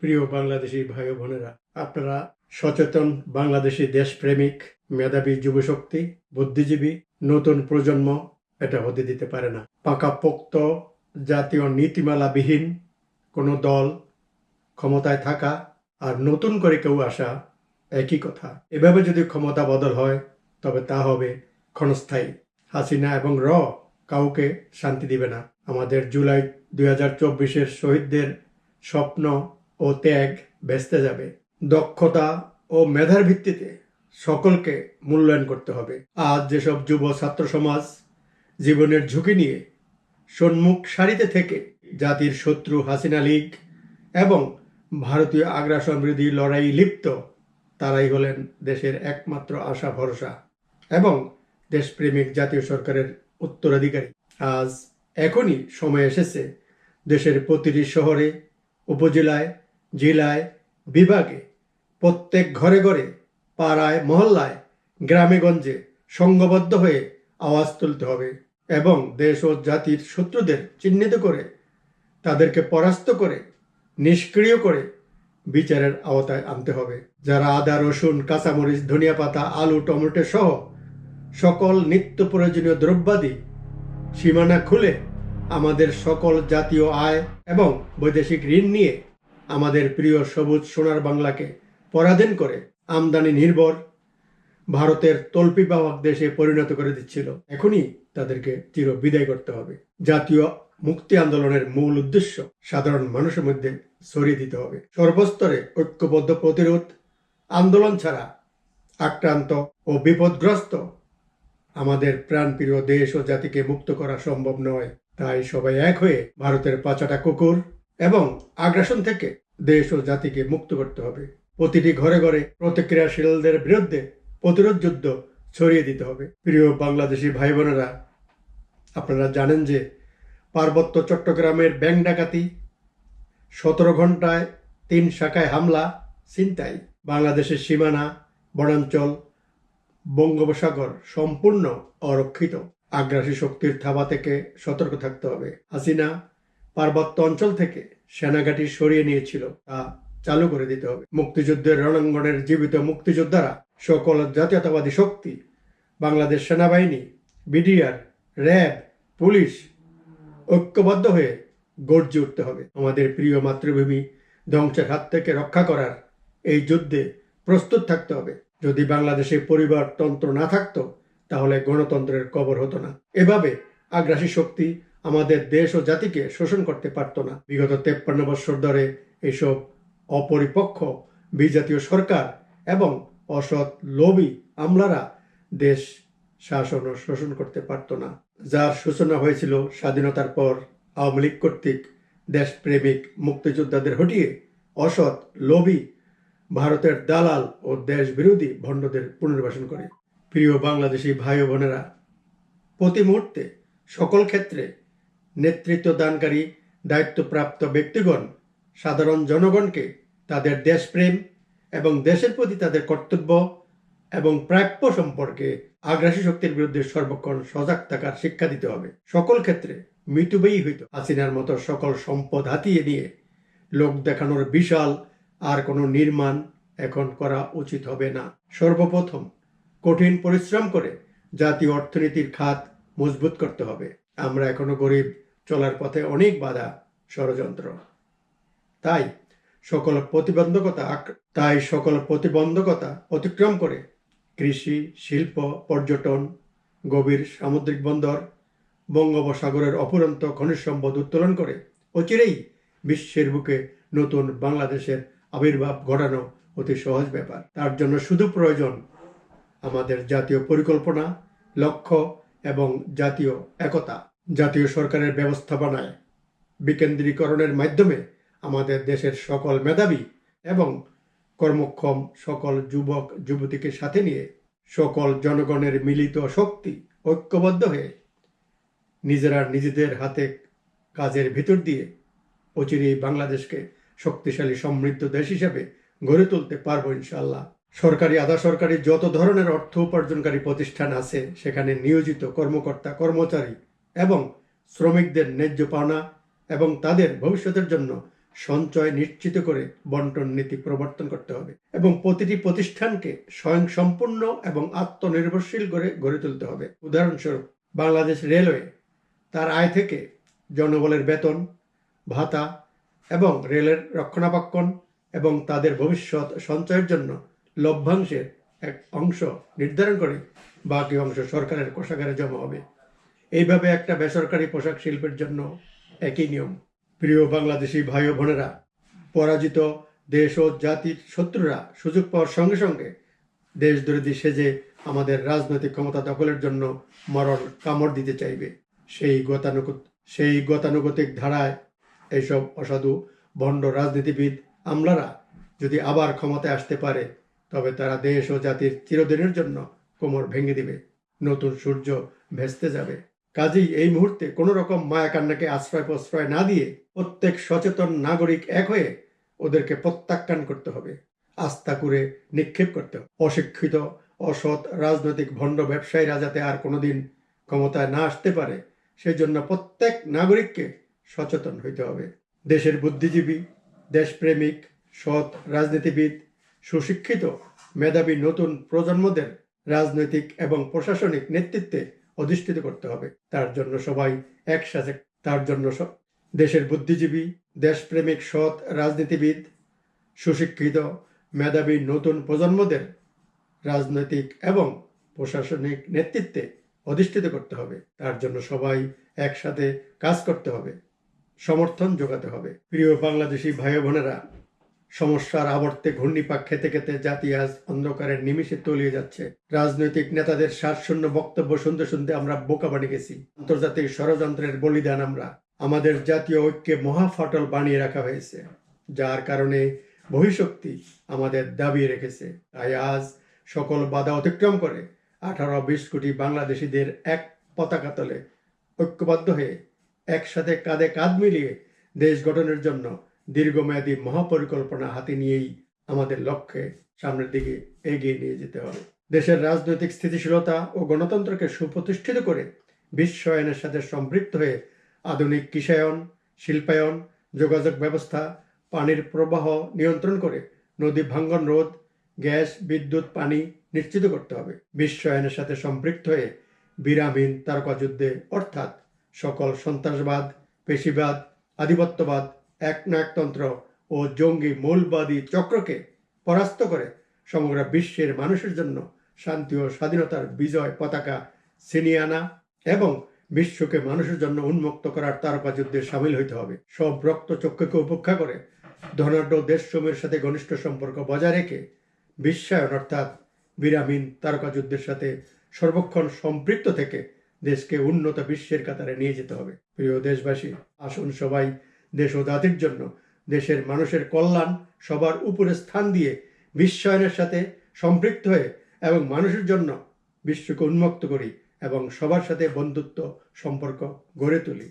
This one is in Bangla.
প্রিয় বাংলাদেশী ভাই ও বোনেরা, আপনারা সচেতন বাংলাদেশী দেশপ্রেমিক, মেধাবী যুবশক্তি, বুদ্ধিজীবী, নতুন প্রজন্ম এটা হতে দিতে পারে না। পাকাপোক্ত জাতীয় নীতিমালাবিহীন কোনো দল ক্ষমতায় থাকা আর নতুন করে কেউ আসা একই কথা। এভাবে যদি ক্ষমতা বদল হয় তবে তা হবে ক্ষণস্থায়ী। হাসিনা এবং কাউকে শান্তি দিবে না। আমাদের জুলাই 2024-এর শহীদদের স্বপ্ন ও ত্যাগ ভেস্তে যাবে। দক্ষতা ও মেধার ভিত্তিতে সকলকে মূল্যায়ন করতে হবে। আজ যেসব যুব ছাত্র সমাজ জীবনের ঝুঁকি নিয়ে সম্মুখ সারিতে থেকে জাতির শত্রু হাসিনা লীগ এবং ভারতীয় আগ্রাসন বিরোধী লড়াই লিপ্ত, তারাই হলেন দেশের একমাত্র আশা ভরসা এবং দেশপ্রেমিক জাতীয় সরকারের উত্তরাধিকারী। আজ এখনই সময় এসেছে দেশের প্রতিটি শহরে, উপজেলায়, জেলায়, বিভাগে, প্রত্যেক ঘরে ঘরে, পাড়ায়, মহল্লায়, গ্রামে গঞ্জে সংঘবদ্ধ হয়ে আওয়াজ তুলতে হবে এবং দেশ ও জাতির শত্রুদের চিহ্নিত করে তাদেরকে পরাস্ত করে নিষ্ক্রিয় করে বিচারের আওতায় আনতে হবে। যারা আদা, রসুন, কাঁচামরিচ, ধনিয়া পাতা, আলু, টমেটো সহ সকল নিত্য প্রয়োজনীয় দ্রব্যাদি সীমানা খুলে আমাদের সকল জাতীয় আয় এবং বৈদেশিক ঋণ নিয়ে আমাদের প্রিয় সবুজ সোনার বাংলাকে পরাধীন করে আমদানি নির্ভর ভারতের তল্পিবাহক দেশে পরিণত করে দিচ্ছিল, এখনই তাদেরকে চির বিদায় করতে হবে। জাতীয় মুক্তি আন্দোলনের মূল উদ্দেশ্য সাধারণ মানুষের মধ্যে ছড়িয়ে দিতে হবে। সর্বস্তরে ঐক্যবদ্ধ প্রতিরোধ আন্দোলন ছাড়া আক্রান্ত ও বিপদগ্রস্ত আমাদের প্রাণপ্রিয় দেশ ও জাতিকে মুক্ত করা সম্ভব নয়। তাই সবাই এক হয়ে ভারতের পাচাটা কুকুর এবং আগ্রাসন থেকে দেশ ও জাতিকে মুক্ত করতে হবে। প্রতিটি ঘরে ঘরে প্রতিক্রিয়াশীলদের বিরুদ্ধে প্রতিরোধ যুদ্ধ ছড়িয়ে দিতে হবে। প্রিয় বাংলাদেশি ভাই বোনেরা, আপনারা জানেন যে পার্বত্য চট্টগ্রামের ব্যাংক ডাকাতি, 17 ঘন্টায় 3 শাখায় হামলা, ছিনতাই, বাংলাদেশের সীমানা, বনাঞ্চল, বঙ্গোপসাগর সম্পূর্ণ অরক্ষিত। আগ্রাসী শক্তির থাবা থেকে সতর্ক থাকতে হবে। হাসিনা পার্বত্য অঞ্চল থেকে সেনাঘাঁটি সরিয়ে নিয়েছিল, তা চালু করে দিতে হবে। মুক্তিযুদ্ধের রণাঙ্গনের জীবিত মুক্তিযোদ্ধারা, সকল জাতীয়তাবাদী শক্তি, বাংলাদেশ সেনাবাহিনী, বিডিআর, র্যাব, পুলিশ ঐক্যবদ্ধ হয়ে গর্জে উঠতে হবে। আমাদের প্রিয় মাতৃভূমি ধ্বংসের হাত থেকে রক্ষা করার এই যুদ্ধে প্রস্তুত থাকতে হবে। যদি বাংলাদেশে পরিবারতন্ত্র না থাকতো তাহলে গণতন্ত্রের কবর হতো না। এভাবে আগ্রাসী শক্তি আমাদের দেশ ও জাতিকে শোষণ করতে পারত না। বিগত 53 বছর ধরে এইসব অপরিপক্ষ বিজাতীয় সরকার এবং অসৎ লোভী আমলারা দেশ শাসন ও শোষণ করতে পারত না। যার সূচনা হয়েছিল স্বাধীনতার পর আওয়ামী লীগ কর্তৃক দেশপ্রেমিক মুক্তিযোদ্ধাদের হটিয়ে অসৎ লোভী ভারতের দালাল ও দেশ বিরোধী ভণ্ডদের পুনর্বাসন করে। প্রিয় বাংলাদেশি ভাই ও বোনেরা, প্রতি মুহূর্তে সকল ক্ষেত্রে নেতৃত্ব দানকারী দায়িত্বপ্রাপ্ত ব্যক্তিগণ সাধারণ জনগণকে তাদের দেশপ্রেম এবং দেশের প্রতি তাদের কর্তব্য এবং প্রাপ্য সম্পর্কে আগ্রাসী শক্তির বিরুদ্ধে সর্বক্ষণ সজাগ থাকার শিক্ষা দিতে হবে। সকল ক্ষেত্রে মৃত্যুবয়ী হইত হাসিনার মতো সকল সম্পদ হাতিয়ে নিয়ে লোক দেখানোর বিশাল আর কোনো নির্মাণ এখন করা উচিত হবে না। সর্বপ্রথম কঠিন পরিশ্রম করে জাতীয় অর্থনীতির খাত মজবুত করতে হবে। আমরা এখনো গরিব, চলার পথে অনেক বাধা, ষড়যন্ত্র। তাই সকল প্রতিবন্ধকতা অতিক্রম করে কৃষি, শিল্প, পর্যটন, গভীর সামুদ্রিক বন্দর, বঙ্গোপসাগরের অফুরন্ত খনিজ সম্পদ উত্তোলন করে অচিরেই বিশ্বের বুকে নতুন বাংলাদেশের আবির্ভাব ঘটানো অতি সহজ ব্যাপার। তার জন্য শুধু প্রয়োজন আমাদের জাতীয় পরিকল্পনা, লক্ষ্য এবং জাতীয় একতা। জাতীয় সরকারের ব্যবস্থাপনায় বিকেন্দ্রীকরণের মাধ্যমে আমাদের দেশের সকল মেধাবী এবং কর্মক্ষম সকল যুবক যুবতীকে সাথে নিয়ে সকল জনগণের মিলিত শক্তি ঐক্যবদ্ধ হয়ে নিজেরা নিজেদের হাতে কাজের ভিতর দিয়ে অচিরেই বাংলাদেশকে শক্তিশালী সমৃদ্ধ দেশ হিসেবে গড়ে তুলতে পারবো ইনশাআল্লাহ। সরকারি, আধা সরকারি যত ধরনের অর্থ উপার্জনকারী প্রতিষ্ঠান আছে সেখানে নিয়োজিত কর্মকর্তা, কর্মচারী এবং শ্রমিকদের ন্যায্য পাওনা এবং তাদের ভবিষ্যতের জন্য সঞ্চয় নিশ্চিত করে বন্টন নীতি প্রবর্তন করতে হবে এবং প্রতিটি প্রতিষ্ঠানকে স্বয়ংসম্পূর্ণ এবং আত্মনির্ভরশীল করে গড়ে তুলতে হবে। উদাহরণস্বরূপ, বাংলাদেশ রেলওয়ে তার আয় থেকে জনবলের বেতন ভাতা এবং রেলের রক্ষণাবেক্ষণ এবং তাদের ভবিষ্যৎ সঞ্চয়ের জন্য লভ্যাংশের এক অংশ নির্ধারণ করে বাকি অংশ সরকারের কোষাগারে জমা হবে। এইভাবে একটা বেসরকারি পোশাক শিল্পের জন্য একই নিয়ম। প্রিয় বাংলাদেশি ভাই ও বোনেরা, পরাজিত দেশ ও জাতির শত্রুরা সুযোগ পাওয়ার সঙ্গে সঙ্গে দেশদ্রোহী সেজে আমাদের রাজনৈতিক ক্ষমতা দখলের জন্য মরণ কামড় দিতে চাইবে। সেই গতানুগতিক ধারায় এইসব অসাধু ভণ্ড রাজনীতিবিদ আমলারা যদি আবার ক্ষমতায় আসতে পারে, তবে তারা দেশ ও জাতির চিরদিনের জন্য কোমর ভেঙে দিবে, নতুন সূর্য ভেস্তে যাবে। কাজেই এই মুহূর্তে কোনো রকম মায়া কান্নাকে আশ্রয় প্রশ্রয় না দিয়ে প্রত্যেক সচেতন নাগরিক এক হয়ে ওদেরকে প্রত্যাখ্যান করতে হবে, আস্থা করে নিক্ষেপ করতে হবে। অশিক্ষিত অসৎ রাজনৈতিক ভণ্ড ব্যবসায়ীরা যাতে আর কোনোদিন ক্ষমতায় না আসতে পারে, সেই জন্য প্রত্যেক নাগরিককে সচেতন হইতে হবে। দেশের বুদ্ধিজীবী, দেশপ্রেমিক, সৎ রাজনীতিবিদ, সুশিক্ষিত মেধাবী নতুন প্রজন্মদের রাজনৈতিক এবং প্রশাসনিক নেতৃত্বে অধিষ্ঠিত করতে হবে। তার জন্য সবাই একসাথে দেশের বুদ্ধিজীবী, দেশপ্রেমিক, সৎ রাজনীতিবিদ, সুশিক্ষিত মেধাবী নতুন প্রজন্মদের রাজনৈতিক এবং প্রশাসনিক নেতৃত্বে অধিষ্ঠিত করতে হবে। তার জন্য সবাই একসাথে কাজ করতে হবে, সমর্থন যোগাতে হবে। প্রিয় বাংলাদেশি ভাই বোনেরা, সমস্যার আবর্তে ঘূর্ণিপাক খেতে খেতে জাতি আজ অন্ধকারের নিমিষে তলিয়ে যাচ্ছে। রাজনৈতিক নেতাদের শ্বাসশূন্য বক্তব্য শুনতে শুনতে আমরা বোকা বানিয়ে গেছি। আন্তর্জাতিক ষড়যন্ত্রের বলিদান আমরা। আমাদের জাতীয় ঐক্যে মহাফাটল বানিয়ে রাখা হয়েছে, যার কারণে বহিঃশক্তি আমাদের দাবিয়ে রেখেছে। তাই আজ সকল বাধা অতিক্রম করে 18-20 কোটি বাংলাদেশিদের এক পতাকা তলে ঐক্যবদ্ধ হয়ে একসাথে কাঁধে কাঁধ মিলিয়ে দেশ গঠনের জন্য দীর্ঘমেয়াদী মহাপরিকল্পনা হাতে নিয়েই আমাদের লক্ষ্যে সামনের দিকে এগিয়ে নিয়ে যেতে হবে। দেশের রাজনৈতিক স্থিতিশীলতা ও গণতন্ত্রকে সুপ্রতিষ্ঠিত করে বিশ্বায়নের সাথে সম্পৃক্ত হয়ে আধুনিক কৃষায়ন, শিল্পায়ন, যোগাযোগ ব্যবস্থা, পানির প্রবাহ নিয়ন্ত্রণ করে নদী ভাঙ্গন রোধ, গ্যাস, বিদ্যুৎ, পানি নিশ্চিত করতে হবে। বিশ্বায়নের সাথে সম্পৃক্ত হয়ে বিরামহীন তারকাযুদ্ধে অর্থাৎ সকল সন্ত্রাসবাদ, পেশিবাদ, আধিপত্যবাদ, একনায়কতন্ত্র ও জঙ্গি মৌলবাদী চক্রকে পরাস্ত করে সমগ্র বিশ্বের মানুষের জন্য শান্তি ও স্বাধীনতার বিজয় পতাকা ছিনিয়ে আনা এবং বিশ্বকে মানুষের জন্য উন্মুক্ত করার তারকাযুদ্ধে সামিল হইতে হবে। সব রক্তচক্ষুকে উপেক্ষা করে ধনাঢ্য দেশসমূহের সাথে ঘনিষ্ঠ সম্পর্ক বজায় রেখে বিশ্বায়ন অর্থাৎ বিরামহীন তারকাযুদ্ধের সাথে সর্বক্ষণ সম্পৃক্ত থেকে দেশকে উন্নত বিশ্বের কাতারে নিয়ে যেতে হবে। প্রিয় দেশবাসী, আসুন সবাই দেশ ও জাতির জন্য, দেশের মানুষের কল্যাণ সবার উপরে স্থান দিয়ে বিশ্বায়নের সাথে সম্পৃক্ত হয়ে এবং মানুষের জন্য বিশ্বকে উন্মুক্ত করি এবং সবার সাথে বন্ধুত্ব সম্পর্ক গড়ে তুলি।